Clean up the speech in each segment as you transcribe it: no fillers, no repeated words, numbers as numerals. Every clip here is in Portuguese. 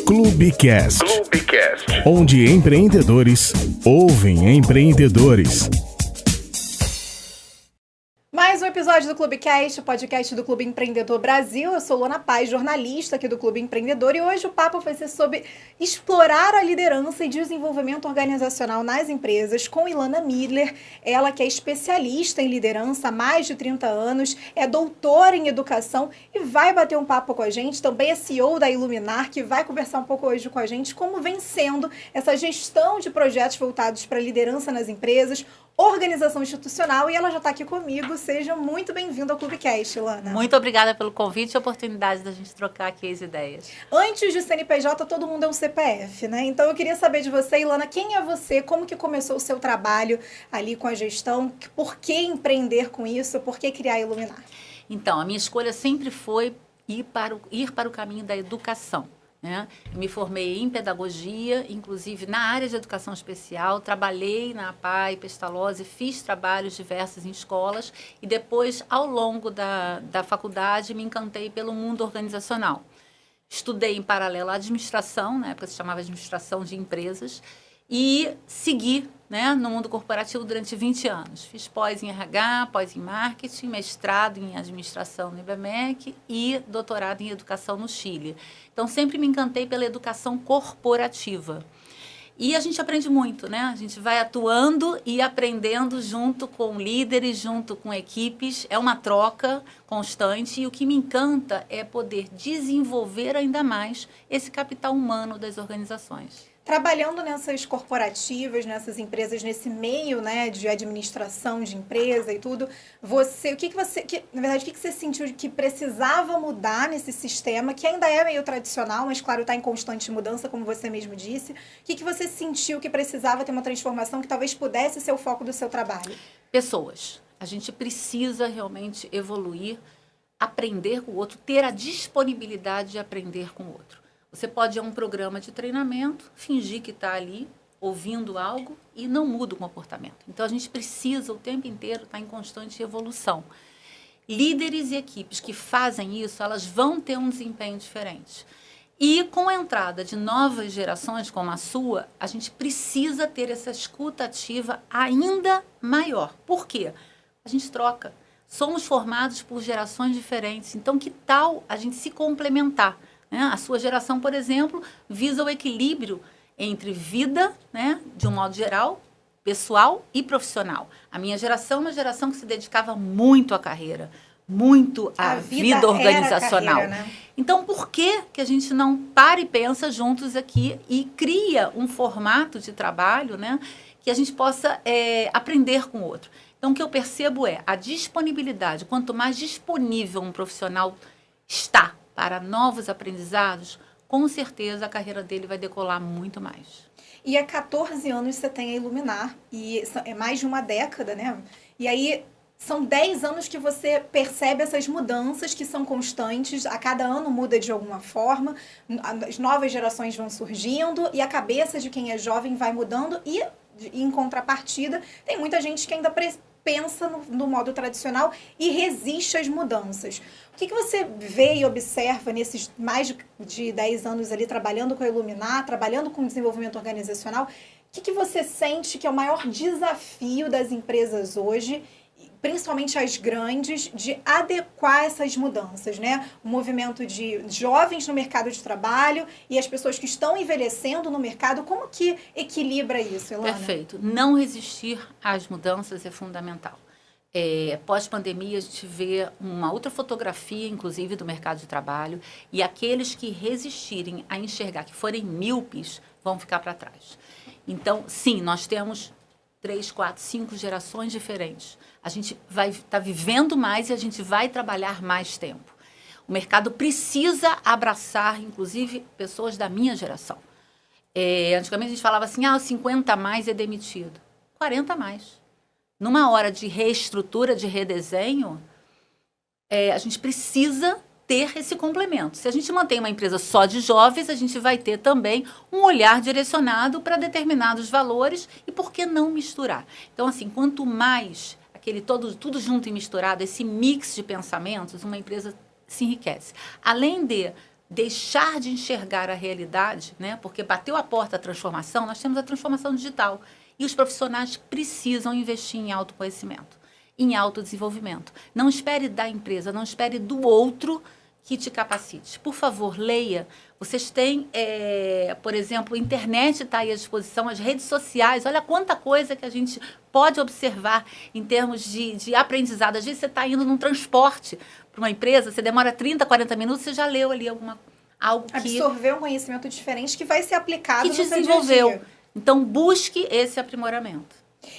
Clubecast, onde empreendedores ouvem empreendedores. Mais um episódio do Clubecast, o podcast do Clube Empreendedor Brasil. Eu sou Luana Paz, jornalista aqui do Clube Empreendedor, e hoje o papo vai ser sobre explorar a liderança e desenvolvimento organizacional nas empresas com Ilana Miller. Ela que é especialista em liderança há mais de 30 anos, é doutora em educação e vai bater um papo com a gente. Também é CEO da Iluminar, que vai conversar um pouco hoje com a gente como vem sendo essa gestão de projetos voltados para a liderança nas empresas, organização institucional, e ela já está aqui comigo. Seja muito bem-vinda ao Clubecast, Ilana. Muito obrigada pelo convite e a oportunidade da gente trocar aqui as ideias. Antes de CNPJ, todo mundo é um CPF, né? Então eu queria saber de você, Ilana, quem é você, como que começou o seu trabalho ali com a gestão, por que empreender com isso, por que criar a Iluminar? Então, a minha escolha sempre foi ir para o caminho da educação. Né? Eu me formei em pedagogia, inclusive na área de educação especial, trabalhei na APAE, Pestalozzi, fiz trabalhos diversos em escolas e depois, ao longo da faculdade, me encantei pelo mundo organizacional. Estudei em paralelo a administração, na época se chamava administração de empresas, e segui, né, no mundo corporativo durante 20 anos. Fiz pós em RH, pós em marketing, mestrado em administração no IBMEC e doutorado em educação no Chile. Então, sempre me encantei pela educação corporativa. E a gente aprende muito, né? A gente vai atuando e aprendendo junto com líderes, junto com equipes. É uma troca constante e o que me encanta é poder desenvolver ainda mais esse capital humano das organizações. Trabalhando nessas corporativas, nessas empresas, nesse meio, né, de administração de empresa e tudo, você sentiu que precisava mudar nesse sistema, que ainda é meio tradicional, mas claro, está em constante mudança, como você mesmo disse. O que você sentiu que precisava ter uma transformação que talvez pudesse ser o foco do seu trabalho? Pessoas. A gente precisa realmente evoluir, aprender com o outro, ter a disponibilidade de aprender com o outro. Você pode ir a um programa de treinamento, fingir que está ali, ouvindo algo e não muda o comportamento. Então, a gente precisa o tempo inteiro estar em constante evolução. Líderes e equipes que fazem isso, elas vão ter um desempenho diferente. E com a entrada de novas gerações como a sua, a gente precisa ter essa escuta ativa ainda maior. Por quê? A gente troca. Somos formados por gerações diferentes. Então, que tal a gente se complementar? A sua geração, por exemplo, visa o equilíbrio entre vida, né, de um modo geral, pessoal e profissional. A minha geração é uma geração que se dedicava muito à carreira, muito à vida organizacional. Carreira, né? Então, por que a gente não para e pensa juntos aqui e cria um formato de trabalho, né, que a gente possa aprender com o outro? Então, o que eu percebo é a disponibilidade. Quanto mais disponível um profissional está para novos aprendizados, com certeza a carreira dele vai decolar muito mais. E há 14 anos você tem a Iluminar, e é mais de uma década, né? E aí são 10 anos que você percebe essas mudanças que são constantes, a cada ano muda de alguma forma, as novas gerações vão surgindo e a cabeça de quem é jovem vai mudando e em contrapartida, tem muita gente que ainda pensa no modo tradicional e resiste às mudanças. O que você vê e observa nesses mais de 10 anos ali trabalhando com a Iluminar, trabalhando com desenvolvimento organizacional? O que você sente que é o maior desafio das empresas hoje, principalmente as grandes, de adequar essas mudanças, né? O movimento de jovens no mercado de trabalho e as pessoas que estão envelhecendo no mercado, como que equilibra isso, Ilana? Perfeito. Não resistir às mudanças é fundamental. Pós-pandemia, a gente vê uma outra fotografia, inclusive, do mercado de trabalho, e aqueles que resistirem a enxergar, que forem míopes, vão ficar para trás. Então, sim, nós temos 3, 4, 5 gerações diferentes. A gente vai estar vivendo mais e a gente vai trabalhar mais tempo. O mercado precisa abraçar, inclusive, pessoas da minha geração. Antigamente a gente falava assim, 50 a mais é demitido. 40 a mais. Numa hora de reestrutura, de redesenho, a gente precisa ter esse complemento. Se a gente mantém uma empresa só de jovens, a gente vai ter também um olhar direcionado para determinados valores e por que não misturar? Então, assim, quanto mais tudo junto e misturado, esse mix de pensamentos, uma empresa se enriquece. Além de deixar de enxergar a realidade, né? Porque bateu a porta da transformação, nós temos a transformação digital. E os profissionais precisam investir em autoconhecimento, em autodesenvolvimento. Não espere da empresa, não espere do outro que te capacite. Por favor, leia. Vocês têm, por exemplo, a internet está aí à disposição, as redes sociais. Olha quanta coisa que a gente pode observar em termos de aprendizado. Às vezes você está indo num transporte para uma empresa, você demora 30, 40 minutos, você já leu ali algo que... Absorveu um conhecimento diferente que vai ser aplicado no seu dia a dia. Que desenvolveu. Então, busque esse aprimoramento.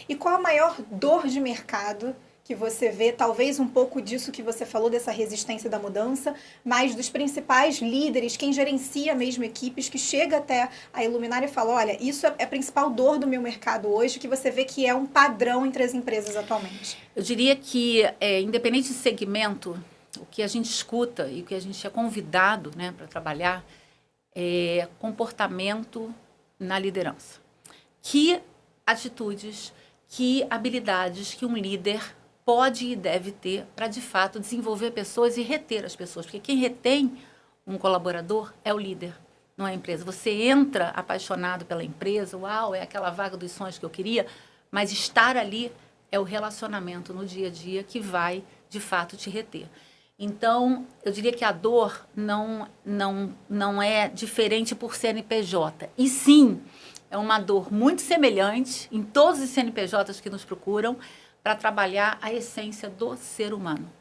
E qual a maior dor de mercado que você vê, talvez um pouco disso que você falou, dessa resistência da mudança, mas dos principais líderes, quem gerencia mesmo equipes, que chega até a Iluminar e fala, olha, isso é a principal dor do meu mercado hoje, que você vê que é um padrão entre as empresas atualmente? Eu diria que, independente de segmento, o que a gente escuta e o que a gente é convidado, né, para trabalhar é comportamento na liderança. Que atitudes, que habilidades que um líder pode e deve ter para, de fato, desenvolver pessoas e reter as pessoas. Porque quem retém um colaborador é o líder, não é a empresa. Você entra apaixonado pela empresa, uau, é aquela vaga dos sonhos que eu queria, mas estar ali é o relacionamento no dia a dia que vai, de fato, te reter. Então, eu diria que a dor não é diferente por CNPJ. E sim, é uma dor muito semelhante em todos os CNPJs que nos procuram para trabalhar a essência do ser humano.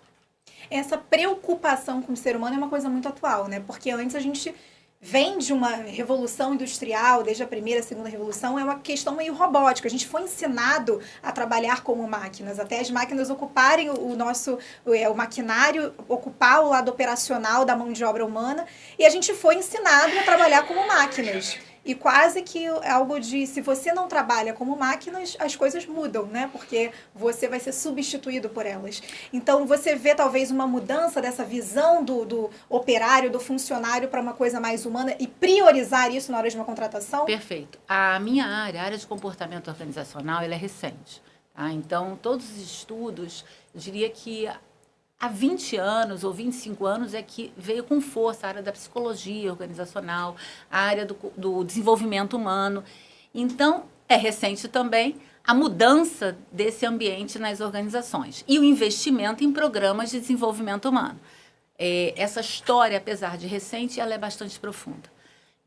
Essa preocupação com o ser humano é uma coisa muito atual, né? Porque antes a gente vem de uma revolução industrial, desde a primeira, a segunda revolução, é uma questão meio robótica. A gente foi ensinado a trabalhar como máquinas, até as máquinas ocuparem o maquinário, ocupar o lado operacional da mão de obra humana, e a gente foi ensinado a trabalhar como máquinas. E quase que é algo de, se você não trabalha como máquinas, as coisas mudam, né? Porque você vai ser substituído por elas. Então, você vê talvez uma mudança dessa visão do operário, do funcionário para uma coisa mais humana e priorizar isso na hora de uma contratação? Perfeito. A minha área, a área de comportamento organizacional, ela é recente. Tá? Então, todos os estudos, eu diria que há 20 anos ou 25 anos é que veio com força a área da psicologia organizacional, a área do desenvolvimento humano. Então, é recente também a mudança desse ambiente nas organizações e o investimento em programas de desenvolvimento humano. Essa história, apesar de recente, ela é bastante profunda.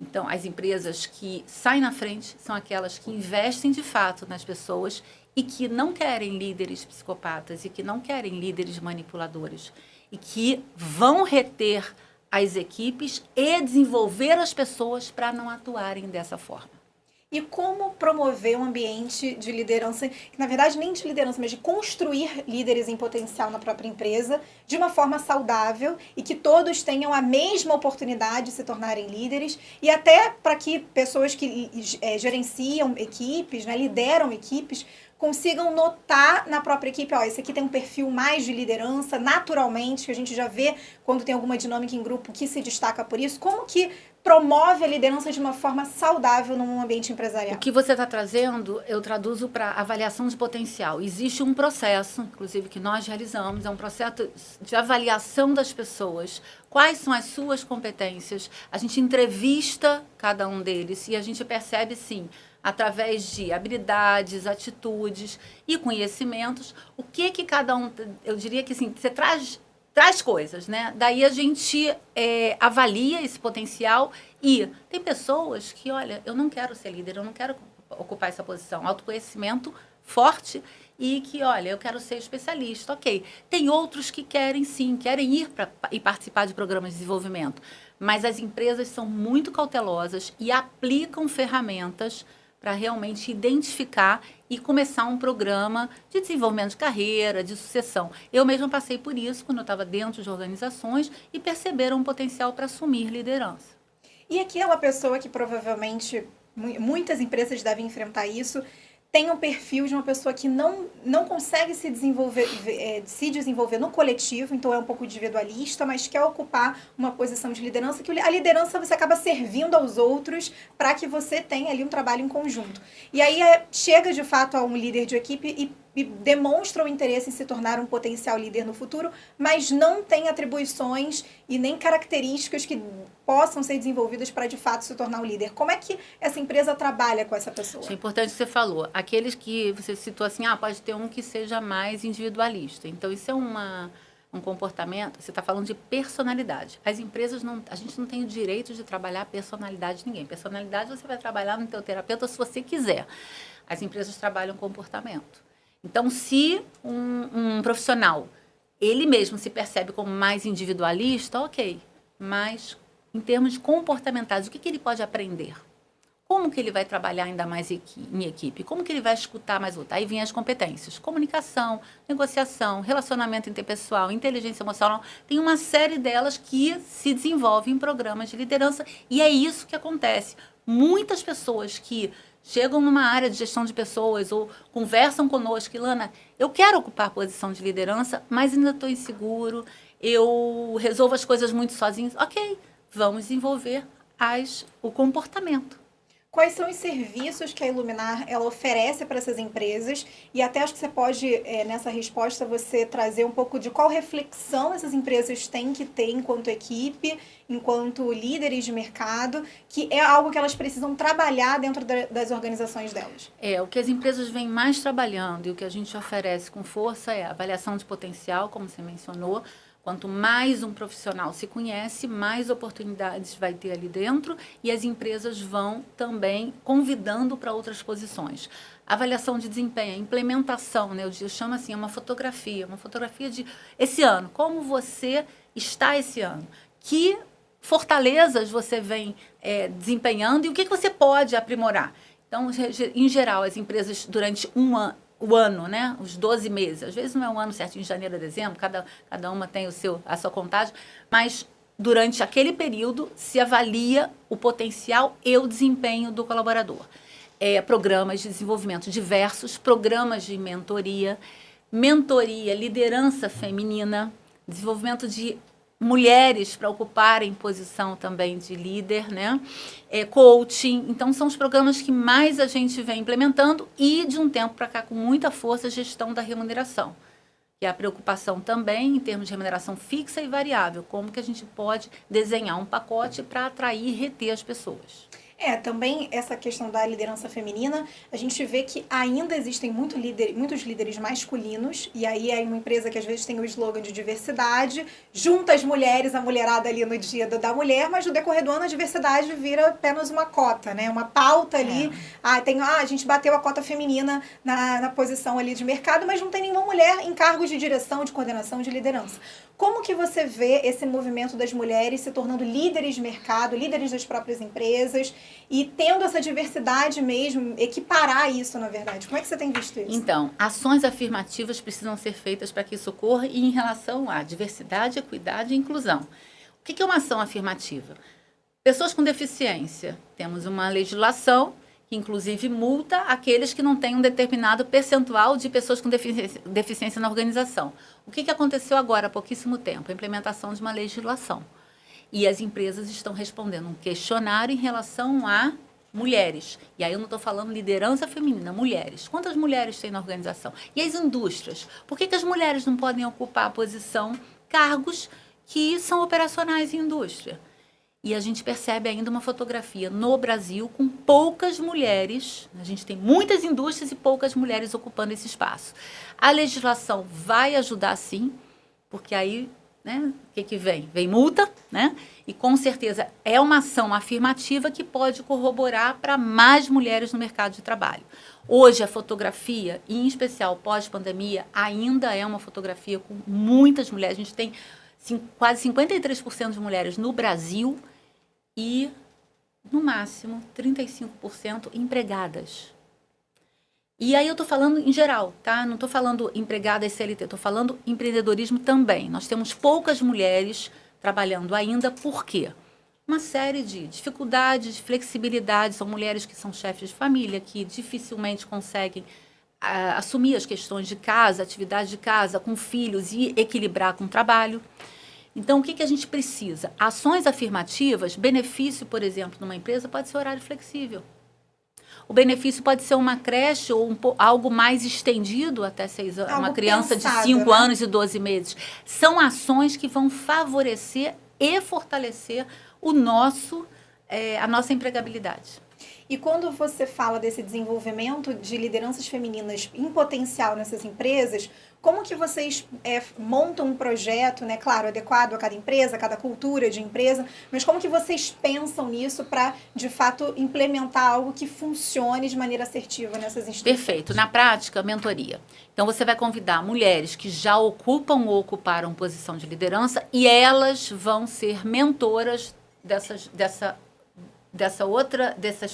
Então, as empresas que saem na frente são aquelas que investem de fato nas pessoas e que não querem líderes psicopatas e que não querem líderes manipuladores e que vão reter as equipes e desenvolver as pessoas para não atuarem dessa forma. E como promover um ambiente de liderança, na verdade nem de liderança, mas de construir líderes em potencial na própria empresa de uma forma saudável e que todos tenham a mesma oportunidade de se tornarem líderes e até para que pessoas que gerenciam equipes, né, lideram equipes, consigam notar na própria equipe, ó, esse aqui tem um perfil mais de liderança, naturalmente, que a gente já vê quando tem alguma dinâmica em grupo que se destaca por isso. Como que promove a liderança de uma forma saudável num ambiente empresarial? O que você está trazendo, eu traduzo para avaliação de potencial. Existe um processo, inclusive, que nós realizamos, é um processo de avaliação das pessoas. Quais são as suas competências? A gente entrevista cada um deles e a gente percebe, sim, através de habilidades, atitudes e conhecimentos, o que cada um, eu diria que assim, você traz coisas, né? Daí a gente avalia esse potencial e tem pessoas que, olha, eu não quero ser líder, eu não quero ocupar essa posição, autoconhecimento forte e que, olha, eu quero ser especialista, ok. Tem outros que querem sim, querem ir e participar de programas de desenvolvimento, mas as empresas são muito cautelosas e aplicam ferramentas para realmente identificar e começar um programa de desenvolvimento de carreira, de sucessão. Eu mesma passei por isso quando eu estava dentro de organizações e perceberam um potencial para assumir liderança. E aquela pessoa que provavelmente muitas empresas devem enfrentar isso, tem um perfil de uma pessoa que não consegue se desenvolver no coletivo, então é um pouco individualista, mas quer ocupar uma posição de liderança, que a liderança você acaba servindo aos outros para que você tenha ali um trabalho em conjunto. E aí chega de fato a um líder de equipe e demonstram interesse em se tornar um potencial líder no futuro, mas não têm atribuições e nem características que possam ser desenvolvidas para, de fato, se tornar um líder. Como é que essa empresa trabalha com essa pessoa? É importante que você falou. Aqueles que você citou assim, pode ter um que seja mais individualista. Então, isso é um comportamento, você está falando de personalidade. As empresas, a gente não tem o direito de trabalhar a personalidade de ninguém. Personalidade você vai trabalhar no teu terapeuta se você quiser. As empresas trabalham comportamento. Então, se um profissional, ele mesmo se percebe como mais individualista, ok. Mas, em termos de comportamentais, o que ele pode aprender? Como que ele vai trabalhar ainda mais em equipe? Como que ele vai escutar mais o outro? Aí vem as competências. Comunicação, negociação, relacionamento interpessoal, inteligência emocional. Tem uma série delas que se desenvolvem em programas de liderança. E é isso que acontece. Muitas pessoas que chegam numa área de gestão de pessoas ou conversam conosco, Ilana, eu quero ocupar a posição de liderança, mas ainda estou inseguro, eu resolvo as coisas muito sozinho. Ok, vamos desenvolver o comportamento. Quais são os serviços que a Iluminar ela oferece para essas empresas? E até acho que você pode, nessa resposta, você trazer um pouco de qual reflexão essas empresas têm que ter enquanto equipe, enquanto líderes de mercado, que é algo que elas precisam trabalhar dentro das organizações delas. O que as empresas vêm mais trabalhando e o que a gente oferece com força é a avaliação de potencial, como você mencionou. Quanto mais um profissional se conhece, mais oportunidades vai ter ali dentro e as empresas vão também convidando para outras posições. Avaliação de desempenho, implementação, né? Eu chamo assim, uma fotografia de esse ano. Como você está esse ano? Que fortalezas você vem desempenhando e o que você pode aprimorar? Então, em geral, as empresas durante o ano, né? Os 12 meses. Às vezes não é um ano certinho, de janeiro a dezembro, cada uma tem a sua contagem, mas durante aquele período se avalia o potencial e o desempenho do colaborador. Programas de desenvolvimento diversos, programas de mentoria, liderança feminina, desenvolvimento de mulheres para ocuparem posição também de líder, né? Coaching. Então, são os programas que mais a gente vem implementando e, de um tempo para cá, com muita força, a gestão da remuneração. Que é a preocupação também em termos de remuneração fixa e variável. Como que a gente pode desenhar um pacote para atrair e reter as pessoas. Também essa questão da liderança feminina, a gente vê que ainda existem muitos líderes masculinos, e aí é uma empresa que às vezes tem o slogan de diversidade, junta as mulheres, a mulherada ali no dia da mulher, mas no decorrer do ano a diversidade vira apenas uma cota, né? Uma pauta ali, a gente bateu a cota feminina na posição ali de mercado, mas não tem nenhuma mulher em cargos de direção, de coordenação, de liderança. Como que você vê esse movimento das mulheres se tornando líderes de mercado, líderes das próprias empresas e tendo essa diversidade mesmo, equiparar isso, na verdade? Como é que você tem visto isso? Então, ações afirmativas precisam ser feitas para que isso ocorra e em relação à diversidade, equidade e inclusão. O que é uma ação afirmativa? Pessoas com deficiência. Temos uma legislação que, inclusive, multa aqueles que não têm um determinado percentual de pessoas com deficiência na organização. O que aconteceu agora há pouquíssimo tempo? A implementação de uma legislação. E as empresas estão respondendo um questionário em relação a mulheres. E aí eu não estou falando liderança feminina, mulheres. Quantas mulheres tem na organização? E as indústrias? Por que as mulheres não podem ocupar a posição, cargos que são operacionais em indústria? E a gente percebe ainda uma fotografia no Brasil com poucas mulheres. A gente tem muitas indústrias e poucas mulheres ocupando esse espaço. A legislação vai ajudar, sim, porque aí, né, o que vem? Vem multa, né? E com certeza é uma ação afirmativa que pode corroborar para mais mulheres no mercado de trabalho. Hoje a fotografia, em especial pós-pandemia, ainda é uma fotografia com muitas mulheres. A gente tem quase 53% de mulheres no Brasil e, no máximo, 35% empregadas. E aí eu estou falando em geral, tá? Não estou falando empregada e CLT, estou falando empreendedorismo também. Nós temos poucas mulheres trabalhando ainda, por quê? Uma série de dificuldades, de flexibilidade, são mulheres que são chefes de família, que dificilmente conseguem assumir as questões de casa, atividade de casa, com filhos e equilibrar com o trabalho. Então, o que a gente precisa? Ações afirmativas, benefício, por exemplo, numa empresa pode ser horário flexível. O benefício pode ser uma creche ou algo mais estendido até 6 anos, Algo uma criança pensado, de 5 né? anos e 12 meses. São ações que vão favorecer e fortalecer a nossa empregabilidade. E quando você fala desse desenvolvimento de lideranças femininas em potencial nessas empresas, como que vocês montam um projeto, né, claro, adequado a cada empresa, a cada cultura de empresa, mas como que vocês pensam nisso para, de fato, implementar algo que funcione de maneira assertiva nessas instituições? Perfeito. Na prática, mentoria. Então, você vai convidar mulheres que já ocupam ou ocuparam posição de liderança e elas vão ser mentoras dessas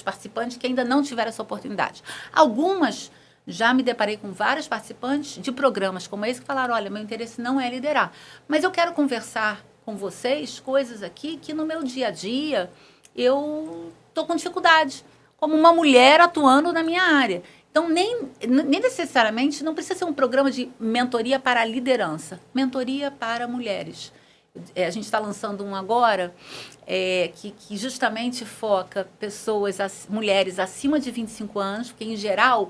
participantes que ainda não tiveram essa oportunidade. Algumas, já me deparei com vários participantes de programas como esse que falaram, olha, meu interesse não é liderar, mas eu quero conversar com vocês coisas aqui que no meu dia a dia eu estou com dificuldade, como uma mulher atuando na minha área. Então, nem necessariamente, não precisa ser um programa de mentoria para a liderança, mentoria para mulheres. A gente está lançando um agora que justamente foca mulheres acima de 25 anos, porque, em geral,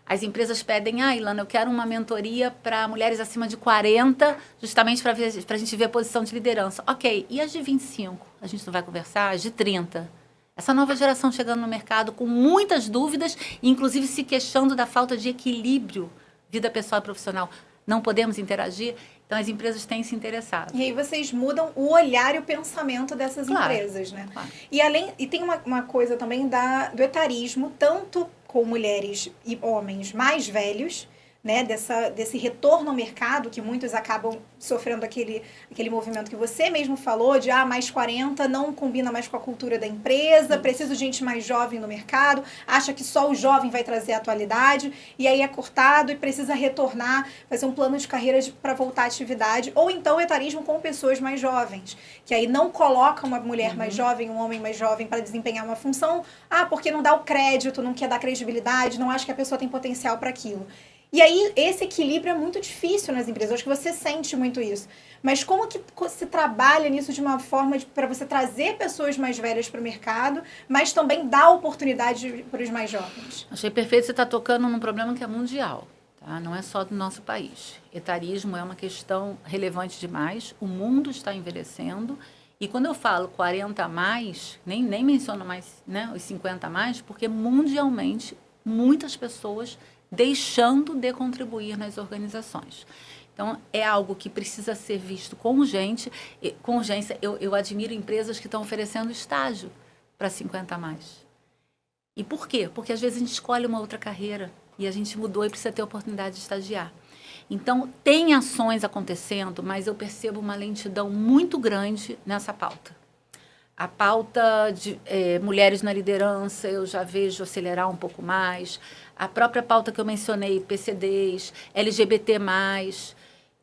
as empresas pedem, Ilana, eu quero uma mentoria para mulheres acima de 40, justamente para a gente ver a posição de liderança. Ok, e as de 25? A gente não vai conversar? As de 30? Essa nova geração chegando no mercado com muitas dúvidas, inclusive se queixando da falta de equilíbrio vida pessoal e profissional. Não podemos interagir? Então, as empresas têm se interessado. E aí vocês mudam o olhar e o pensamento dessas empresas, né? Claro. E tem uma coisa também do etarismo, tanto com mulheres e homens mais velhos, né? Desse retorno ao mercado, que muitos acabam sofrendo aquele movimento que você mesmo falou, de mais 40, não combina mais com a cultura da empresa, preciso de gente mais jovem no mercado, acha que só o jovem vai trazer a atualidade, e aí é cortado e precisa retornar, fazer um plano de carreira para voltar à atividade, ou então o etarismo com pessoas mais jovens, que aí não coloca uma mulher mais jovem, um homem mais jovem para desempenhar uma função, porque não dá o crédito, não quer dar credibilidade, não acha que a pessoa tem potencial para aquilo. E aí, esse equilíbrio é muito difícil nas empresas. Eu acho que você sente muito isso. Mas como que se trabalha nisso de uma forma para você trazer pessoas mais velhas para o mercado, mas também dar oportunidade para os mais jovens? Achei perfeito. Você está tocando num problema que é mundial. Tá? Não é só do nosso país. Etarismo é uma questão relevante demais. O mundo está envelhecendo. E quando eu falo 40 a mais, nem menciono mais, né, os 50 a mais, porque mundialmente muitas pessoas deixando de contribuir nas organizações. Então, é algo que precisa ser visto com urgência. Eu admiro empresas que estão oferecendo estágio para 50 a mais. E por quê? Porque, às vezes, a gente escolhe uma outra carreira e a gente mudou e precisa ter a oportunidade de estagiar. Então, tem ações acontecendo, mas eu percebo uma lentidão muito grande nessa pauta. A pauta de mulheres na liderança, eu já vejo acelerar um pouco mais. A própria pauta que eu mencionei, PCDs, LGBT+,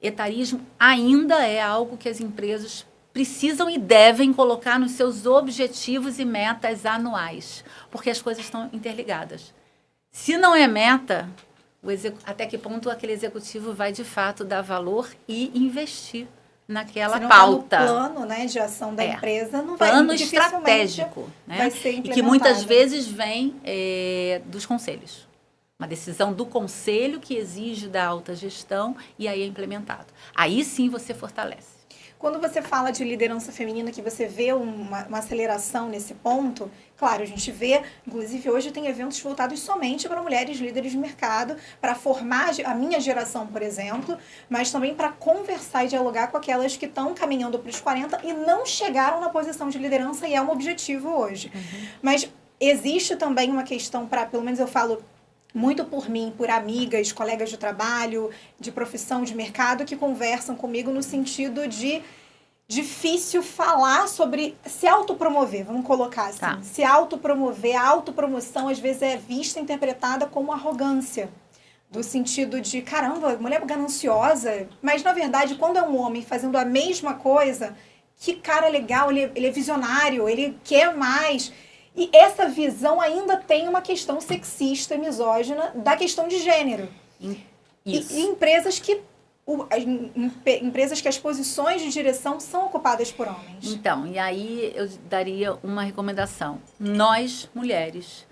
etarismo, ainda é algo que as empresas precisam e devem colocar nos seus objetivos e metas anuais, porque as coisas estão interligadas. Se não é meta, até que ponto aquele executivo vai, de fato, dar valor e investir naquela pauta. Tá no plano, né, de ação da empresa, não vai plano estratégico, né? Vai ser implementado. E que muitas vezes vem dos conselhos. Uma decisão do conselho que exige da alta gestão e aí é implementado. Aí sim você fortalece. Quando você fala de liderança feminina, que você vê uma aceleração nesse ponto, claro, a gente vê, inclusive hoje tem eventos voltados somente para mulheres líderes de mercado, para formar a minha geração, por exemplo, mas também para conversar e dialogar com aquelas que estão caminhando para os 40 e não chegaram na posição de liderança, e é um objetivo hoje. Mas existe também uma questão pelo menos eu falo muito por mim, por amigas, colegas de trabalho, de profissão, de mercado, que conversam comigo no sentido de difícil falar sobre se autopromover, vamos colocar assim. Tá. Se autopromover, a autopromoção às vezes é vista, interpretada como arrogância. Do sentido de, caramba, mulher gananciosa. Mas, na verdade, quando é um homem fazendo a mesma coisa, que cara legal, ele é visionário, ele quer mais. E essa visão ainda tem uma questão sexista e misógina da questão de gênero. Isso. E empresas que as posições de direção são ocupadas por homens. Então, e aí eu daria uma recomendação. Nós, mulheres,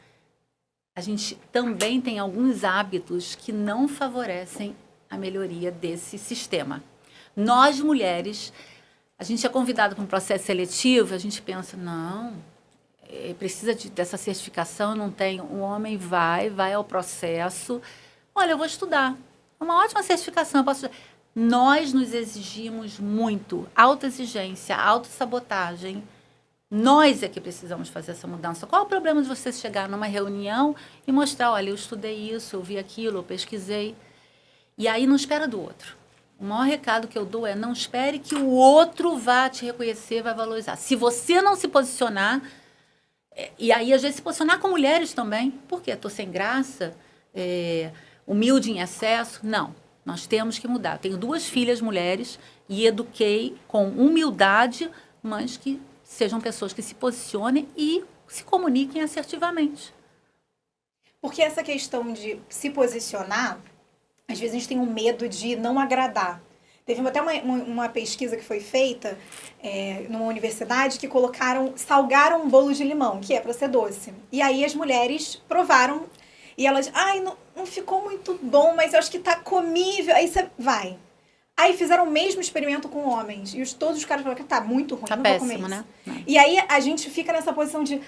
a gente também tem alguns hábitos que não favorecem a melhoria desse sistema. Nós, mulheres, a gente é convidado para um processo seletivo, a gente pensa, não, precisa dessa certificação, não tem. O homem vai ao processo, olha, eu vou estudar. É uma ótima certificação, eu posso estudar. Nós nos exigimos muito, autoexigência, autossabotagem. Nós é que precisamos fazer essa mudança. Qual é o problema de você chegar numa reunião e mostrar, olha, eu estudei isso, eu vi aquilo, eu pesquisei. E aí não espera do outro. O maior recado que eu dou é não espere que o outro vá te reconhecer, vai valorizar. Se você não se posicionar, e aí às vezes se posicionar com mulheres também, por quê? Estou sem graça, humilde em excesso? Não, nós temos que mudar. Tenho 2 filhas mulheres e eduquei com humildade, mas que sejam pessoas que se posicionem e se comuniquem assertivamente. Porque essa questão de se posicionar, às vezes a gente tem um medo de não agradar. Teve até uma pesquisa que foi feita numa universidade que salgaram um bolo de limão, que é para ser doce. E aí as mulheres provaram e elas, não ficou muito bom, mas eu acho que tá comível. Aí você vai. Aí fizeram o mesmo experimento com homens. E todos os caras falaram que tá muito ruim, tá não péssimo, vou comer isso. Né? Não. E aí a gente fica nessa posição de,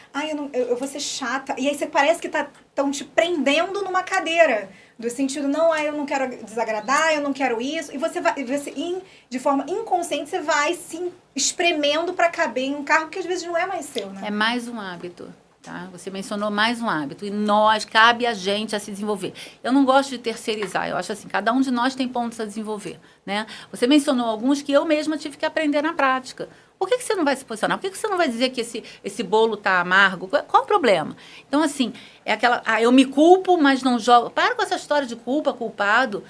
eu vou ser chata. E aí você parece que estão te prendendo numa cadeira. Do sentido, eu não quero desagradar, eu não quero isso. E você vai, de forma inconsciente, você vai se espremendo para caber em um cargo que às vezes não é mais seu, né? É mais um hábito. Tá? Você mencionou mais um hábito e cabe a gente a se desenvolver. Eu não gosto de terceirizar, eu acho assim, cada um de nós tem pontos a desenvolver, né? Você mencionou alguns que eu mesma tive que aprender na prática. Por que você não vai se posicionar? Por que você não vai dizer que esse bolo tá amargo? Qual o problema? Então, assim, é aquela, eu me culpo, mas não jogo. Para com essa história de culpa, culpado.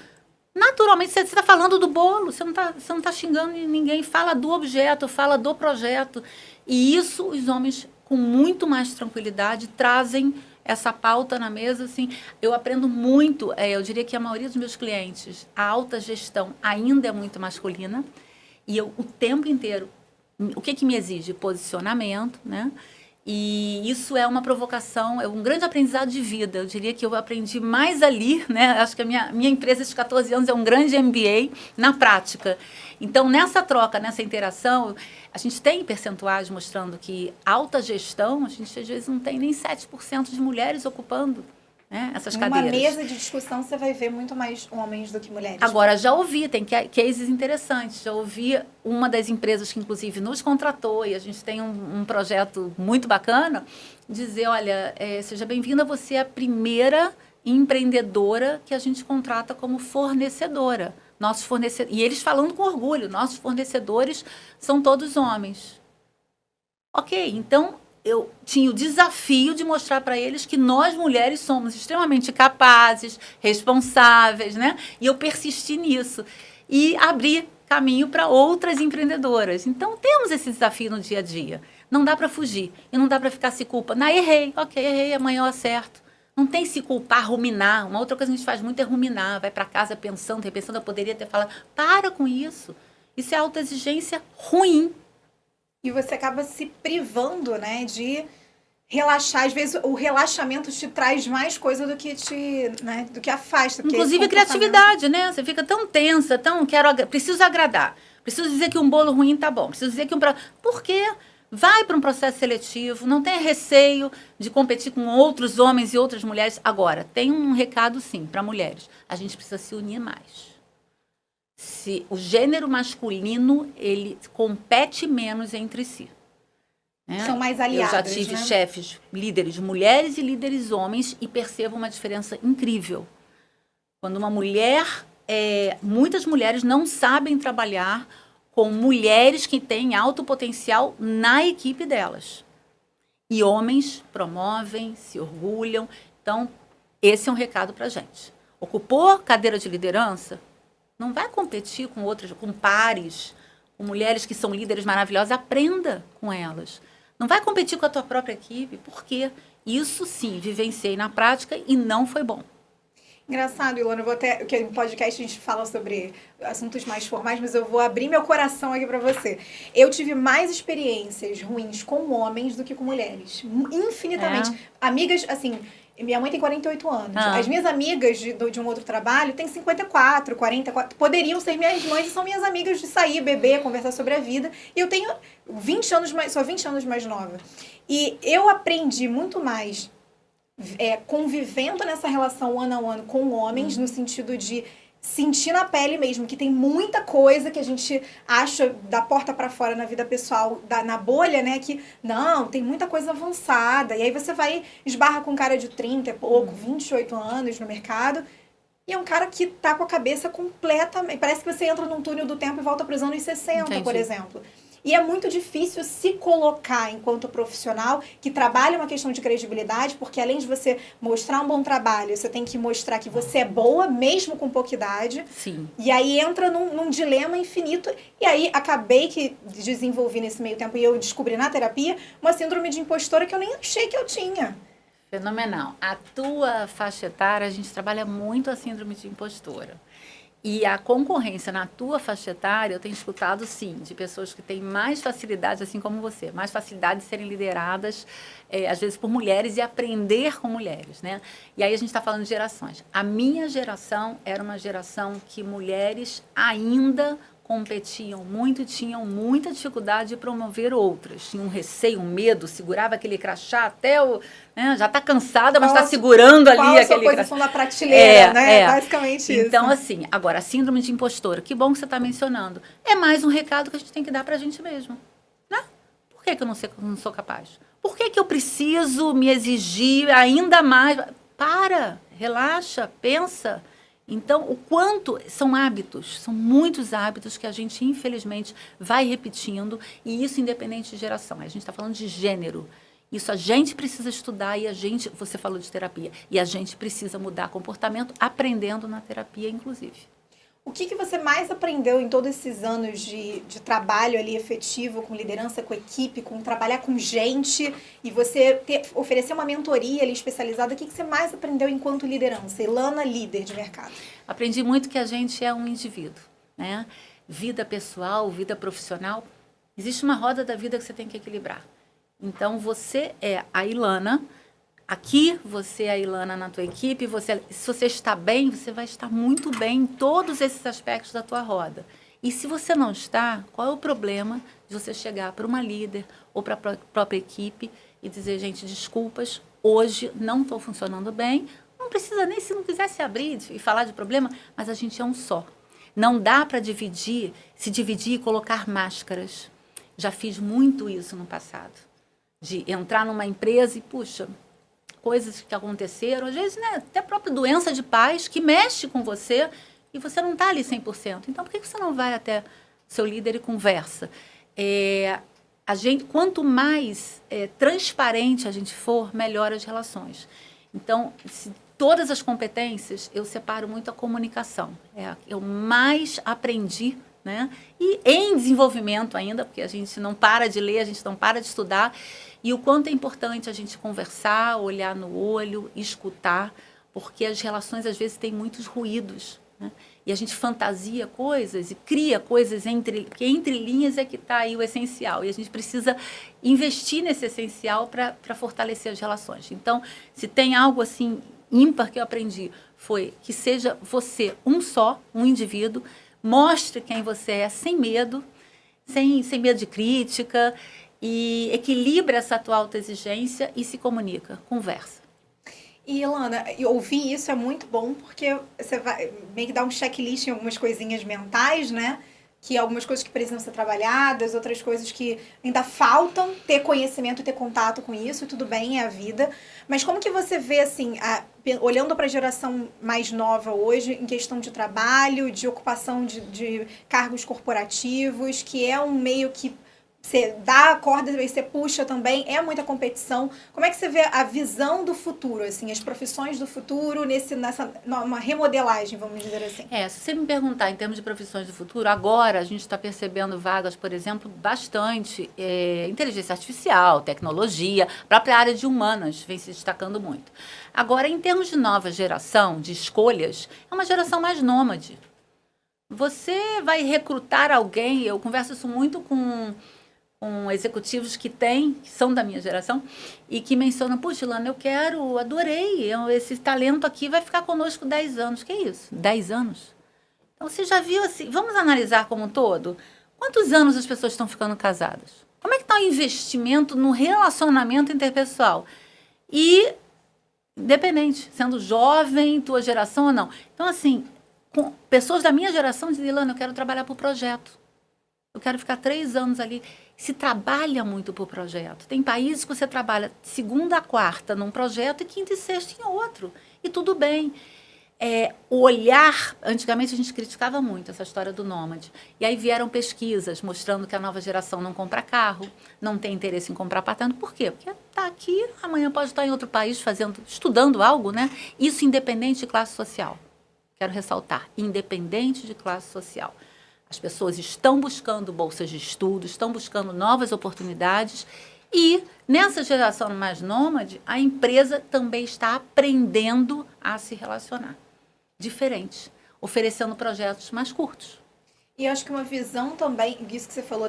Naturalmente, você está falando do bolo, você não tá xingando ninguém, fala do objeto, fala do projeto. E isso os homens com muito mais tranquilidade, trazem essa pauta na mesa, assim, eu aprendo muito, eu diria que a maioria dos meus clientes, a alta gestão ainda é muito masculina, e eu, o tempo inteiro, o que me exige? Posicionamento, né? E isso é uma provocação, é um grande aprendizado de vida. Eu diria que eu aprendi mais ali, né? Acho que a minha empresa de 14 anos é um grande MBA na prática. Então, nessa troca, nessa interação, a gente tem percentuais mostrando que alta gestão, a gente às vezes não tem nem 7% de mulheres ocupando, né, essas cadeiras. Numa mesa de discussão, você vai ver muito mais homens do que mulheres. Agora, já ouvi, tem cases interessantes. Já ouvi uma das empresas que, inclusive, nos contratou, e a gente tem um projeto muito bacana, dizer, olha, seja bem-vinda, você é a primeira empreendedora que a gente contrata como fornecedora. Nossos fornecedores, e eles falando com orgulho, nossos fornecedores são todos homens. Ok, então eu tinha o desafio de mostrar para eles que nós mulheres somos extremamente capazes, responsáveis, né? E eu persisti nisso e abri caminho para outras empreendedoras. Então temos esse desafio no dia a dia. Não dá para fugir e não dá para ficar se culpando. Errei, ok, errei, amanhã eu acerto. Não tem se culpar, ruminar. Uma outra coisa que a gente faz muito é ruminar. Vai para casa pensando, repensando, eu poderia ter falado. Para com isso. Isso é autoexigência ruim. E você acaba se privando, né, de relaxar. Às vezes o relaxamento te traz mais coisa do que do que afasta. Inclusive criatividade, né? Você fica tão tensa, preciso agradar. Preciso dizer que um bolo ruim tá bom. Preciso dizer que Por quê? Vai para um processo seletivo, não tenha receio de competir com outros homens e outras mulheres. Agora, tem um recado, sim, para mulheres. A gente precisa se unir mais. Se o gênero masculino, ele compete menos entre si. Né? São mais aliados, eu já tive chefes, líderes mulheres e líderes homens, e percebo uma diferença incrível. Quando uma mulher, muitas mulheres não sabem trabalhar com mulheres que têm alto potencial na equipe delas. E homens promovem, se orgulham. Então, esse é um recado para a gente. Ocupou cadeira de liderança? Não vai competir com outras, com pares, com mulheres que são líderes maravilhosas. Aprenda com elas. Não vai competir com a tua própria equipe, porque isso sim, vivenciei na prática e não foi bom. Engraçado, Ilona, eu vou até, que no podcast a gente fala sobre assuntos mais formais, mas eu vou abrir meu coração aqui pra você. Eu tive mais experiências ruins com homens do que com mulheres. Infinitamente. Amigas, assim, minha mãe tem 48 anos. As minhas amigas de um outro trabalho têm 54, 44. Poderiam ser minhas mães e são minhas amigas de sair, beber, conversar sobre a vida. E eu tenho 20 anos mais, sou 20 anos mais nova. E eu aprendi muito mais convivendo nessa relação one-on-one com homens, no sentido de sentir na pele mesmo que tem muita coisa que a gente acha da porta pra fora na vida pessoal, na bolha, né? Que não, tem muita coisa avançada. E aí você vai, esbarra com um cara de 30 e pouco, 28 anos no mercado. E é um cara que tá com a cabeça completamente... Parece que você entra num túnel do tempo e volta pros anos 60, Entendi. Por exemplo. E é muito difícil se colocar enquanto profissional que trabalha uma questão de credibilidade, porque além de você mostrar um bom trabalho, você tem que mostrar que você é boa, mesmo com pouca idade. Sim. E aí entra num dilema infinito. E aí acabei que desenvolvi nesse meio tempo, e eu descobri na terapia, uma síndrome de impostora que eu nem achei que eu tinha. Fenomenal. A tua faixa etária, a gente trabalha muito a síndrome de impostora. E a concorrência na tua faixa etária, eu tenho escutado, sim, de pessoas que têm mais facilidade, assim como você, mais facilidade de serem lideradas, às vezes, por mulheres e aprender com mulheres, né? E aí a gente está falando de gerações. A minha geração era uma geração que mulheres ainda competiam muito e tinham muita dificuldade de promover outras. Tinha um receio, um medo, segurava aquele crachá até o... Né, já está cansada, mas está segurando ali aquele crachá. Qual a posição na prateleira, né? Basicamente isso. Então, assim, agora, a síndrome de impostora, que bom que você está mencionando, é mais um recado que a gente tem que dar para a gente mesmo. Né? Por que eu não sou capaz? Por que eu preciso me exigir ainda mais? Para, relaxa, pensa. Então, o quanto são hábitos, são muitos hábitos que a gente, infelizmente, vai repetindo, e isso independente de geração. A gente está falando de gênero. Isso a gente precisa estudar e você falou de terapia, e a gente precisa mudar comportamento aprendendo na terapia, inclusive. O que você mais aprendeu em todos esses anos de trabalho ali efetivo, com liderança, com equipe, com trabalhar com gente, e você oferecer uma mentoria ali especializada? O que você mais aprendeu enquanto liderança? Ilana, líder de mercado. Aprendi muito que a gente é um indivíduo, né? Vida pessoal, vida profissional. Existe uma roda da vida que você tem que equilibrar. Então, você é a Ilana. Aqui, você é a Ilana na tua equipe, se você está bem, você vai estar muito bem em todos esses aspectos da tua roda. E se você não está, qual é o problema de você chegar para uma líder ou para a própria equipe e dizer, gente, desculpas, hoje não estou funcionando bem, não precisa nem, se não quiser se abrir e falar de problema, mas a gente é um só. Não dá para se dividir e colocar máscaras. Já fiz muito isso no passado, de entrar numa empresa e, puxa... coisas que aconteceram, às vezes, né, até a própria doença de pais que mexe com você e você não está ali 100%. Então, por que você não vai até seu líder e conversa? Quanto mais transparente a gente for, melhor as relações. Então, todas as competências, eu separo muito a comunicação. Eu mais aprendi, né? E em desenvolvimento ainda, porque a gente não para de ler, a gente não para de estudar. E o quanto é importante a gente conversar, olhar no olho, escutar, porque as relações, às vezes, têm muitos ruídos, né? E a gente fantasia coisas e cria coisas que entre linhas é que está aí o essencial. E a gente precisa investir nesse essencial para fortalecer as relações. Então, se tem algo assim ímpar que eu aprendi, foi que seja você um só, um indivíduo, mostre quem você é sem medo, sem medo de crítica, e equilibra essa tua autoexigência e se comunica, conversa. E, Ilana, ouvir isso é muito bom, porque você vai meio que dar um checklist em algumas coisinhas mentais, né? Que algumas coisas que precisam ser trabalhadas, outras coisas que ainda faltam ter conhecimento e ter contato com isso, e tudo bem, é a vida. Mas como que você vê, assim, olhando para a geração mais nova hoje, em questão de trabalho, de ocupação de cargos corporativos, que é um meio que Você dá a corda e você puxa também, é muita competição. Como é que você vê a visão do futuro, assim, as profissões do futuro numa remodelagem, vamos dizer assim? Se você me perguntar em termos de profissões do futuro, agora a gente está percebendo vagas, por exemplo, bastante inteligência artificial, tecnologia, a própria área de humanas vem se destacando muito. Agora, em termos de nova geração, de escolhas, é uma geração mais nômade. Você vai recrutar alguém, eu converso isso muito com executivos que são da minha geração, e que mencionam, puxa, Ilana, adorei, esse talento aqui vai ficar conosco 10 anos. Que isso? 10 anos? Então, você já viu assim, vamos analisar como um todo? Quantos anos as pessoas estão ficando casadas? Como é que está o investimento no relacionamento interpessoal? E, independente, sendo jovem, tua geração ou não. Então, assim, com pessoas da minha geração dizem, Ilana, eu quero trabalhar por projeto. Eu quero ficar 3 anos ali. Se trabalha muito por projeto. Tem países que você trabalha segunda a quarta num projeto e quinta e sexta em outro. E tudo bem. O olhar... Antigamente a gente criticava muito essa história do nômade. E aí vieram pesquisas mostrando que a nova geração não compra carro, não tem interesse em comprar apartamento. Por quê? Porque está aqui, amanhã pode estar em outro país estudando algo, né? Isso independente de classe social. Quero ressaltar, independente de classe social. As pessoas estão buscando bolsas de estudo, estão buscando novas oportunidades e, nessa geração mais nômade, a empresa também está aprendendo a se relacionar. Diferente, oferecendo projetos mais curtos. E eu acho que uma visão também, disso que você falou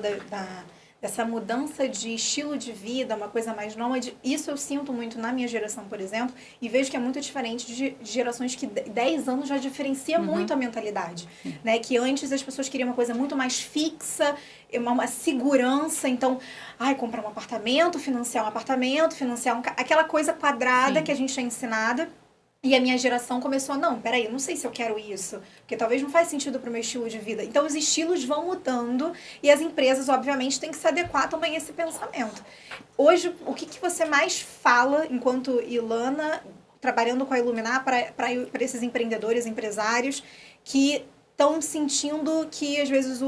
dessa mudança de estilo de vida, uma coisa mais nômade, isso eu sinto muito na minha geração, por exemplo, e vejo que é muito diferente de gerações que 10 anos já diferencia muito a mentalidade, né? Que antes as pessoas queriam uma coisa muito mais fixa, uma segurança, então, comprar um apartamento, financiar aquela coisa quadrada que a gente é ensinada. E a minha geração começou não, peraí, eu não sei se eu quero isso, porque talvez não faz sentido para o meu estilo de vida. Então, os estilos vão mudando e as empresas, obviamente, têm que se adequar também a esse pensamento. Hoje, o que você mais fala, enquanto Ilana, trabalhando com a Iluminar, para esses empreendedores, empresários, que estão sentindo que, às vezes,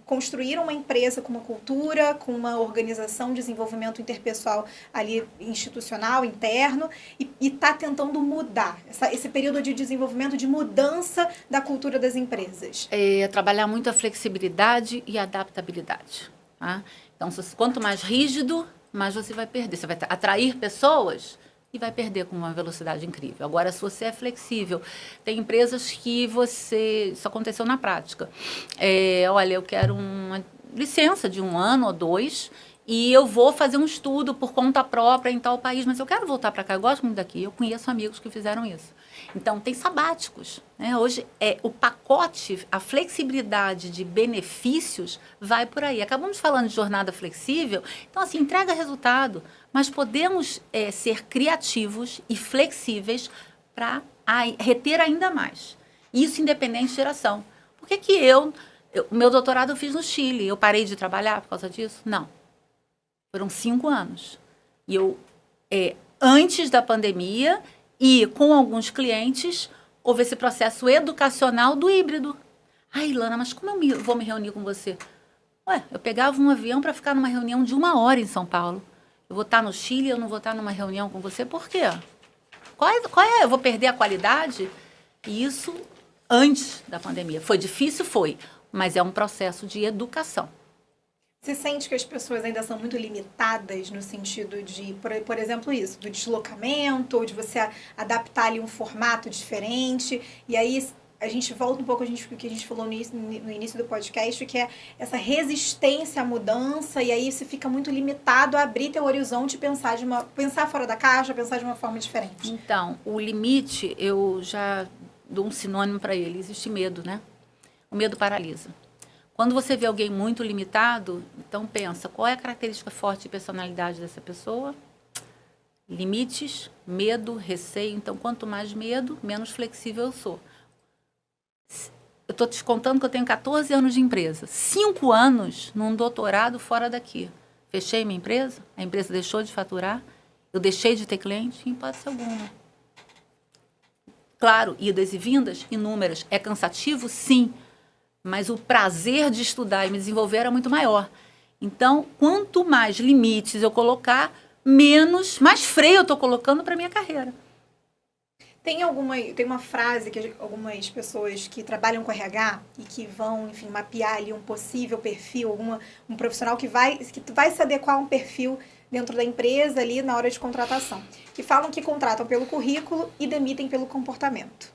construir uma empresa com uma cultura, com uma organização de desenvolvimento interpessoal ali, institucional, interno, e está tentando mudar esse período de desenvolvimento, de mudança da cultura das empresas? Trabalhar muito a flexibilidade e a adaptabilidade. Tá? Então, quanto mais rígido, mais você vai perder. Você vai atrair pessoas e vai perder com uma velocidade incrível. Agora, se você é flexível, tem empresas que isso aconteceu na prática. Olha, eu quero uma licença de 1 ano ou 2 e eu vou fazer um estudo por conta própria em tal país, mas eu quero voltar para cá, eu gosto muito daqui. Eu conheço amigos que fizeram isso. Então, tem sabáticos. Né? Hoje, o pacote, a flexibilidade de benefícios vai por aí. Acabamos falando de jornada flexível, então, assim, entrega resultado, mas podemos ser criativos e flexíveis para reter ainda mais. Isso independente de geração. Por que o meu doutorado eu fiz no Chile, eu parei de trabalhar por causa disso? Não. Foram 5 anos. E eu, antes da pandemia e com alguns clientes, houve esse processo educacional do híbrido. Ilana, mas como eu vou me reunir com você? Eu pegava um avião para ficar numa reunião de 1 hora em São Paulo. Eu vou estar no Chile, eu não vou estar numa reunião com você, por quê? Eu vou perder a qualidade? E isso antes da pandemia. Foi difícil? Foi, mas é um processo de educação. Você sente que as pessoas ainda são muito limitadas no sentido de, por exemplo, isso, do deslocamento, ou de você adaptar ali um formato diferente, e aí a gente volta um pouco ao que a gente falou no início do podcast, que é essa resistência à mudança, e aí você fica muito limitado a abrir teu horizonte e pensar fora da caixa, pensar de uma forma diferente. Então, o limite, eu já dou um sinônimo para ele, existe medo, né? O medo paralisa. Quando você vê alguém muito limitado, então pensa, qual é a característica forte de personalidade dessa pessoa? Limites, medo, receio. Então, quanto mais medo, menos flexível eu sou. Eu estou te contando que eu tenho 14 anos de empresa. 5 anos num doutorado fora daqui. Fechei minha empresa, a empresa deixou de faturar, eu deixei de ter cliente, em hipótese alguma. Claro, idas e vindas, inúmeras. É cansativo? Sim. Mas o prazer de estudar e me desenvolver era muito maior. Então, quanto mais limites eu colocar, mais freio eu estou colocando para a minha carreira. Tem uma frase que algumas pessoas que trabalham com RH e que vão, enfim, mapear ali um possível perfil, um profissional que vai se adequar a um perfil dentro da empresa ali na hora de contratação, que falam que contratam pelo currículo e demitem pelo comportamento.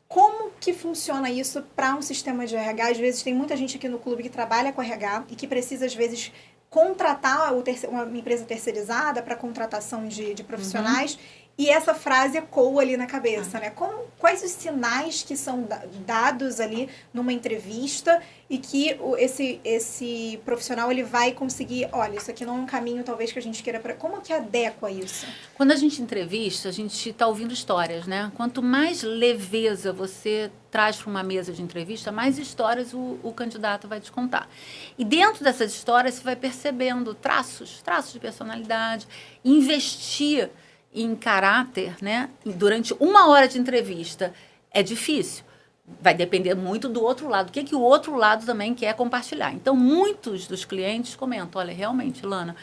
Como que funciona isso para um sistema de RH? Às vezes tem muita gente aqui no clube que trabalha com RH e que precisa, às vezes, contratar uma empresa terceirizada para contratação de profissionais. E essa frase ecoa ali na cabeça, né? Quais os sinais que são dados ali numa entrevista e que esse profissional ele vai conseguir, olha, isso aqui não é um caminho talvez que a gente queira... Como que adequa isso? Quando a gente entrevista, a gente está ouvindo histórias, né? Quanto mais leveza você traz para uma mesa de entrevista, mais histórias o candidato vai te contar. E dentro dessas histórias você vai percebendo traços de personalidade, investir em caráter, né? Durante 1 hora de entrevista é difícil. Vai depender muito do outro lado. O que o outro lado também quer compartilhar. Então, muitos dos clientes comentam, olha, realmente, Lana,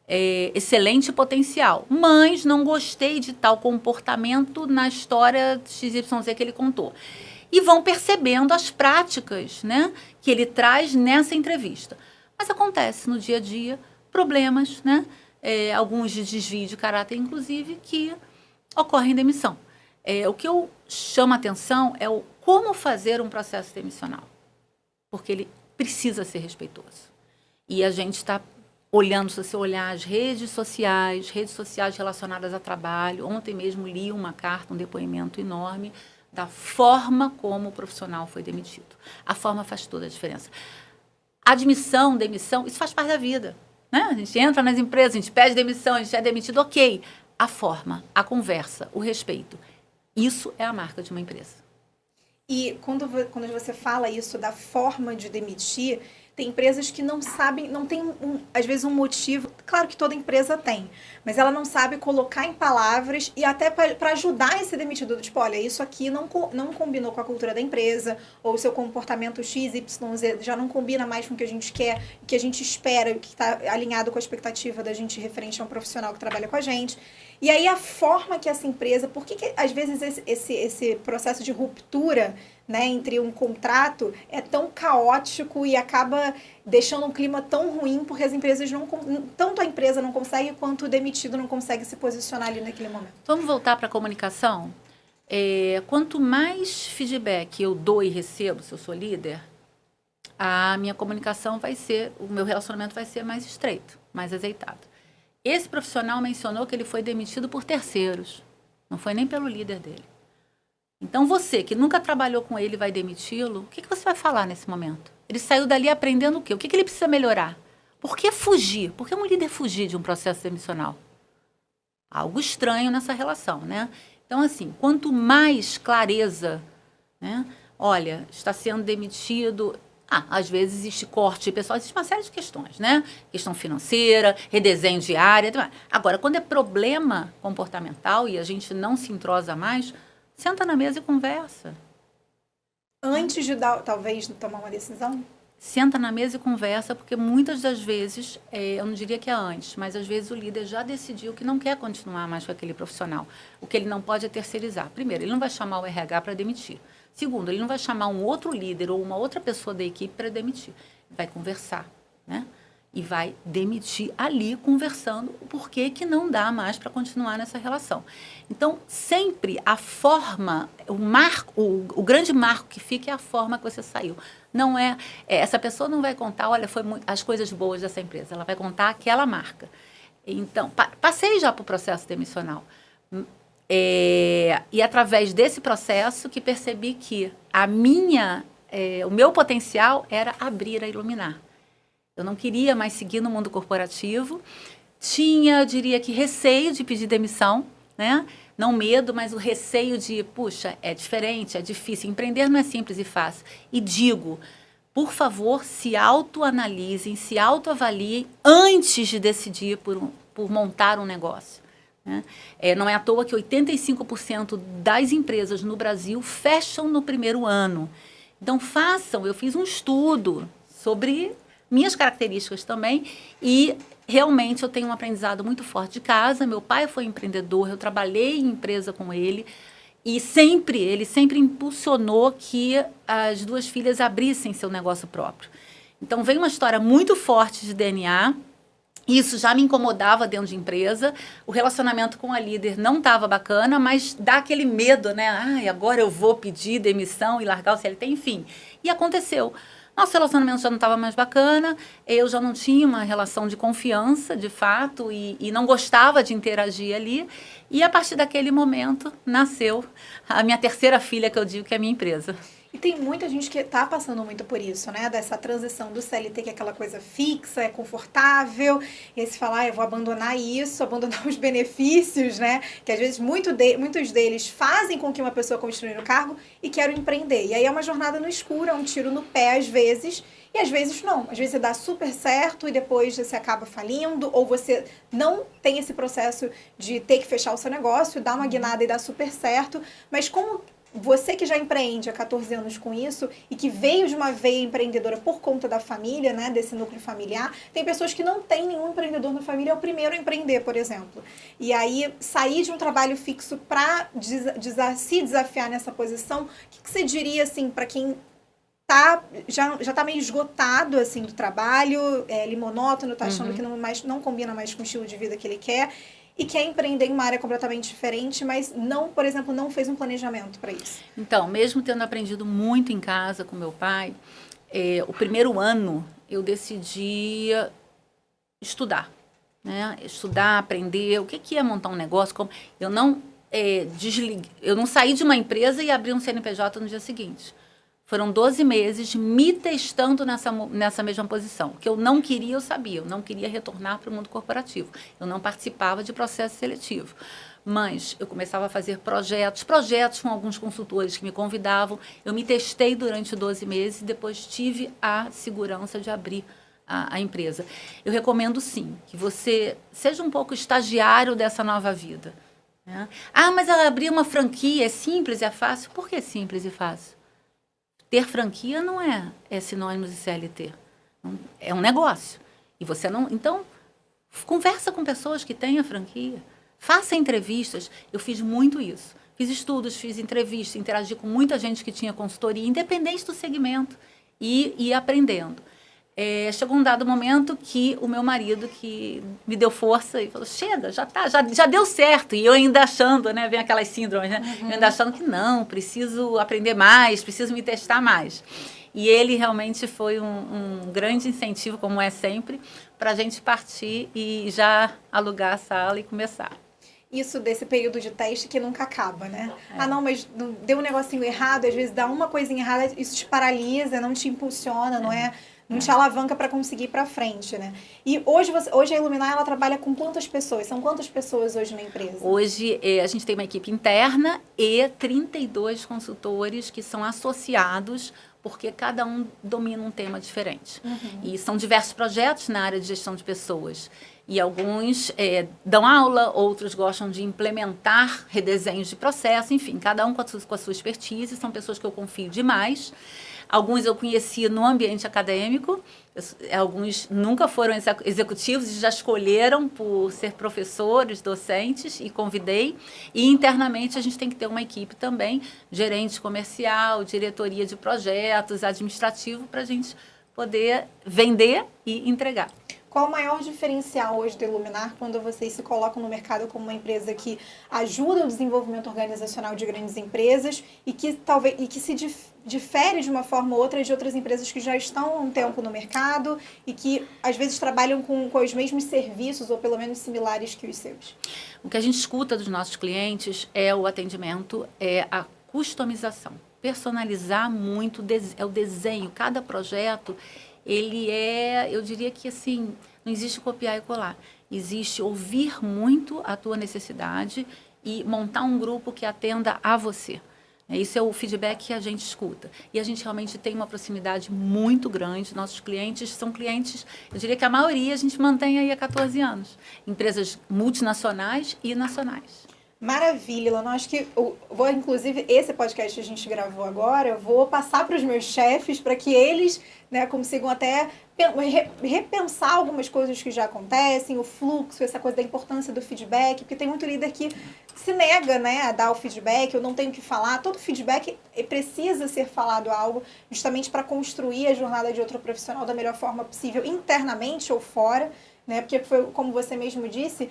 excelente potencial, mas não gostei de tal comportamento na história XYZ que ele contou. E vão percebendo as práticas, né, que ele traz nessa entrevista. Mas acontece no dia a dia problemas, né? Alguns de desvio de caráter, inclusive, que ocorrem em demissão. O que eu chamo a atenção é como fazer um processo demissional, porque ele precisa ser respeitoso. E a gente está olhando, se você olhar as redes sociais relacionadas a trabalho. Ontem mesmo li uma carta, um depoimento enorme da forma como o profissional foi demitido. A forma faz toda a diferença. Admissão, demissão, isso faz parte da vida. Né? A gente entra nas empresas, a gente pede demissão, a gente é demitido, ok. A forma, a conversa, o respeito, isso é a marca de uma empresa. E quando você fala isso da forma de demitir, tem empresas que não sabem, não tem, às vezes, um motivo. Claro que toda empresa tem, mas ela não sabe colocar em palavras e até para ajudar esse demitido. Tipo, olha, isso aqui não combinou com a cultura da empresa, ou o seu comportamento X, Y, Z já não combina mais com o que a gente quer, o que a gente espera, o que está alinhado com a expectativa da gente referente a um profissional que trabalha com a gente. E aí a forma que essa empresa... Por que às vezes esse processo de ruptura, né, entre um contrato é tão caótico e acaba deixando um clima tão ruim, porque as empresas tanto a empresa não consegue quanto o demitido não consegue se posicionar ali naquele momento? Vamos voltar para a comunicação? Quanto mais feedback eu dou e recebo, se eu sou líder, a minha comunicação o meu relacionamento vai ser mais estreito, mais azeitado. Esse profissional mencionou que ele foi demitido por terceiros, não foi nem pelo líder dele. Então, você que nunca trabalhou com ele vai demiti-lo, o que você vai falar nesse momento? Ele saiu dali aprendendo o quê? O que ele precisa melhorar? Por que fugir? Por que um líder fugir de um processo demissional? Algo estranho nessa relação, né? Então, assim, quanto mais clareza, né? Olha, está sendo demitido... às vezes existe corte pessoal, existe uma série de questões, né? Questão financeira, redesenho de área. Agora, quando é problema comportamental e a gente não se entrosa mais... Senta na mesa e conversa. Antes de, talvez, tomar uma decisão? Senta na mesa e conversa, porque muitas das vezes, eu não diria que é antes, mas às vezes o líder já decidiu que não quer continuar mais com aquele profissional. O que ele não pode é terceirizar. Primeiro, ele não vai chamar o RH para demitir. Segundo, ele não vai chamar um outro líder ou uma outra pessoa da equipe para demitir. Vai conversar, né? E vai demitir ali, conversando o porquê que não dá mais para continuar nessa relação. Então, sempre a forma, o grande marco que fica é a forma que você saiu. Não essa pessoa não vai contar, olha, as coisas boas dessa empresa, ela vai contar aquela marca. Então, passei já para o processo demissional. E através desse processo que percebi que o meu potencial era abrir a Iluminar. Eu não queria mais seguir no mundo corporativo. Tinha, eu diria que, receio de pedir demissão, né? Não medo, mas o receio de, puxa, é diferente, é difícil. Empreender não é simples e fácil. E digo, por favor, se autoanalisem, se autoavaliem antes de decidir por montar um negócio. Né? Não é à toa que 85% das empresas no Brasil fecham no primeiro ano. Então, eu fiz um estudo sobre minhas características também, e realmente eu tenho um aprendizado muito forte de casa. Meu pai foi empreendedor, eu trabalhei em empresa com ele, e ele sempre impulsionou que as duas filhas abrissem seu negócio próprio. Então, veio uma história muito forte de DNA. Isso já me incomodava dentro de empresa. O relacionamento com a líder não estava bacana, mas dá aquele medo, né? Ai, agora eu vou pedir demissão e largar o CLT, enfim. E aconteceu. Nosso relacionamento já não estava mais bacana, eu já não tinha uma relação de confiança, de fato, e não gostava de interagir ali. E a partir daquele momento nasceu a minha terceira filha, que eu digo que é a minha empresa. E tem muita gente que está passando muito por isso, né? Dessa transição do CLT, que é aquela coisa fixa, é confortável. E aí se falar, eu vou abandonar isso, abandonar os benefícios, né? Que às vezes muitos deles fazem com que uma pessoa continue no cargo e quero empreender. E aí é uma jornada no escuro, é um tiro no pé às vezes. E às vezes não. Às vezes você dá super certo e depois você acaba falindo. Ou você não tem esse processo de ter que fechar o seu negócio, dar uma guinada e dar super certo. Mas como você que já empreende há 14 anos com isso e que veio de uma veia empreendedora por conta da família, né, desse núcleo familiar, tem pessoas que não têm nenhum empreendedor na família, é o primeiro a empreender, por exemplo. E aí, sair de um trabalho fixo para se desafiar nessa posição, o que você diria, assim, para quem já está meio esgotado, assim, do trabalho, ele monótono, está achando que não combina mais com o estilo de vida que ele quer, e quer empreender em uma área completamente diferente, mas não, por exemplo, não fez um planejamento para isso. Então, mesmo tendo aprendido muito em casa com meu pai, o primeiro ano eu decidi estudar, né? Estudar, aprender, o que é montar um negócio. Eu não saí de uma empresa e abri um CNPJ no dia seguinte. Foram 12 meses me testando nessa mesma posição. O que eu não queria, eu sabia. Eu não queria retornar para o mundo corporativo. Eu não participava de processo seletivo. Mas eu começava a fazer projetos com alguns consultores que me convidavam. Eu me testei durante 12 meses e depois tive a segurança de abrir a empresa. Eu recomendo, sim, que você seja um pouco estagiário dessa nova vida, né? Ah, mas ela abrir uma franquia é simples, é fácil. Por que simples e fácil? Ter franquia não é sinônimo de CLT. É um negócio. E você não... Então, conversa com pessoas que têm a franquia. Faça entrevistas. Eu fiz muito isso. Fiz estudos, fiz entrevistas, interagi com muita gente que tinha consultoria, independente do segmento, e ia aprendendo. Chegou um dado momento que o meu marido, que me deu força e falou, chega, já deu certo. E eu ainda achando, né, vem aquelas síndromes, né? Eu ainda achando que não, preciso aprender mais, preciso me testar mais. E ele realmente foi um grande incentivo, como é sempre, para a gente partir e já alugar a sala e começar. Isso desse período de teste que nunca acaba, né? Ah, não, mas deu um negocinho errado, às vezes dá uma coisinha errada, isso te paralisa, não te impulsiona, não te alavanca para conseguir ir para frente, né? E hoje a Iluminar, ela trabalha com quantas pessoas? São quantas pessoas hoje na empresa? Hoje a gente tem uma equipe interna e 32 consultores que são associados, porque cada um domina um tema diferente. E são diversos projetos na área de gestão de pessoas. E alguns dão aula, outros gostam de implementar redesenhos de processo, enfim, cada um com a sua expertise, são pessoas que eu confio demais. Alguns eu conheci no ambiente acadêmico, alguns nunca foram executivos e já escolheram por ser professores, docentes, e convidei. E internamente a gente tem que ter uma equipe também, gerente comercial, diretoria de projetos, administrativo, para a gente poder vender e entregar. Qual o maior diferencial hoje do Iluminar quando vocês se colocam no mercado como uma empresa que ajuda o desenvolvimento organizacional de grandes empresas e que se difere de uma forma ou outra de outras empresas que já estão há um tempo no mercado e que às vezes trabalham com os mesmos serviços ou pelo menos similares que os seus? O que a gente escuta dos nossos clientes é o atendimento, é a customização. Personalizar muito é o desenho. Cada projeto, ele eu diria que assim, não existe copiar e colar. Existe ouvir muito a tua necessidade e montar um grupo que atenda a você. Isso é o feedback que a gente escuta. E a gente realmente tem uma proximidade muito grande. Nossos clientes são clientes, eu diria que a maioria a gente mantém aí há 14 anos. Empresas multinacionais e nacionais. Maravilha, Ilana. Acho que eu vou, inclusive, esse podcast que a gente gravou agora, eu vou passar para os meus chefes para que eles, né, consigam até repensar algumas coisas que já acontecem, o fluxo, essa coisa da importância do feedback, porque tem muito líder que se nega, né, a dar o feedback, eu não tenho que falar. Todo feedback precisa ser falado algo, justamente para construir a jornada de outro profissional da melhor forma possível, internamente ou fora. Né? Porque foi, como você mesmo disse,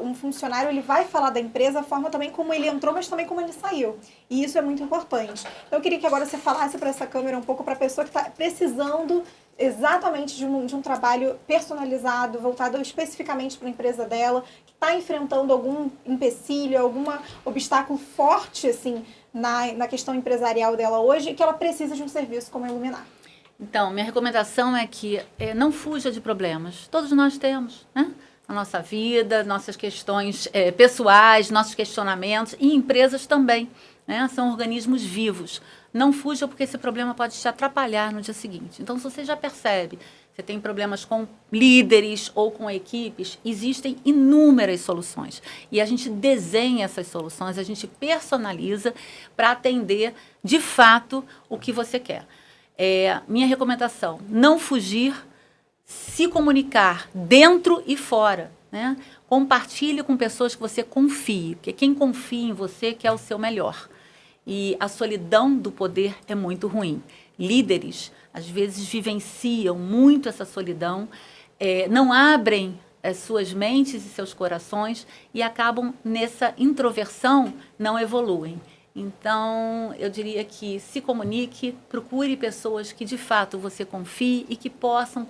um funcionário ele vai falar da empresa a forma também como ele entrou, mas também como ele saiu. E isso é muito importante. Então eu queria que agora você falasse para essa câmera um pouco para a pessoa que está precisando exatamente de um trabalho personalizado, voltado especificamente para a empresa dela, que está enfrentando algum empecilho, algum obstáculo forte assim, na questão empresarial dela hoje e que ela precisa de um serviço como a Iluminar. Então, minha recomendação é que não fuja de problemas. Todos nós temos, né? Na nossa vida, nossas questões pessoais, nossos questionamentos e empresas também, né? São organismos vivos. Não fuja porque esse problema pode te atrapalhar no dia seguinte. Então, se você já percebe, você tem problemas com líderes ou com equipes, existem inúmeras soluções. E a gente desenha essas soluções, a gente personaliza para atender, de fato, o que você quer. Minha recomendação, não fugir, se comunicar dentro e fora, né? Compartilhe com pessoas que você confie, porque quem confia em você quer o seu melhor. E a solidão do poder é muito ruim. Líderes, às vezes, vivenciam muito essa solidão, não abrem as suas mentes e seus corações e acabam nessa introversão, não evoluem. Então, eu diria que se comunique, procure pessoas que de fato você confie e que possam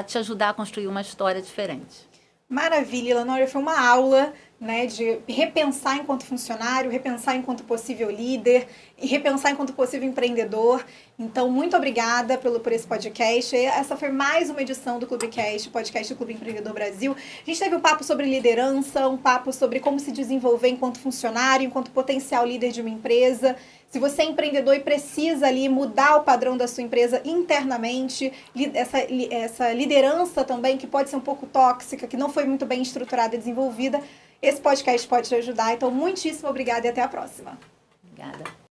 te ajudar a construir uma história diferente. Maravilha, Ilana. Foi uma aula, né, de repensar enquanto funcionário, repensar enquanto possível líder e repensar enquanto possível empreendedor. Então, muito obrigada por esse podcast. Essa foi mais uma edição do Clubecast, podcast do Clube Empreendedor Brasil. A gente teve um papo sobre liderança, um papo sobre como se desenvolver enquanto funcionário, enquanto potencial líder de uma empresa. Se você é empreendedor e precisa ali mudar o padrão da sua empresa internamente, essa liderança também, que pode ser um pouco tóxica, que não foi muito bem estruturada e desenvolvida, esse podcast pode te ajudar. Então, muitíssimo obrigada e até a próxima. Obrigada.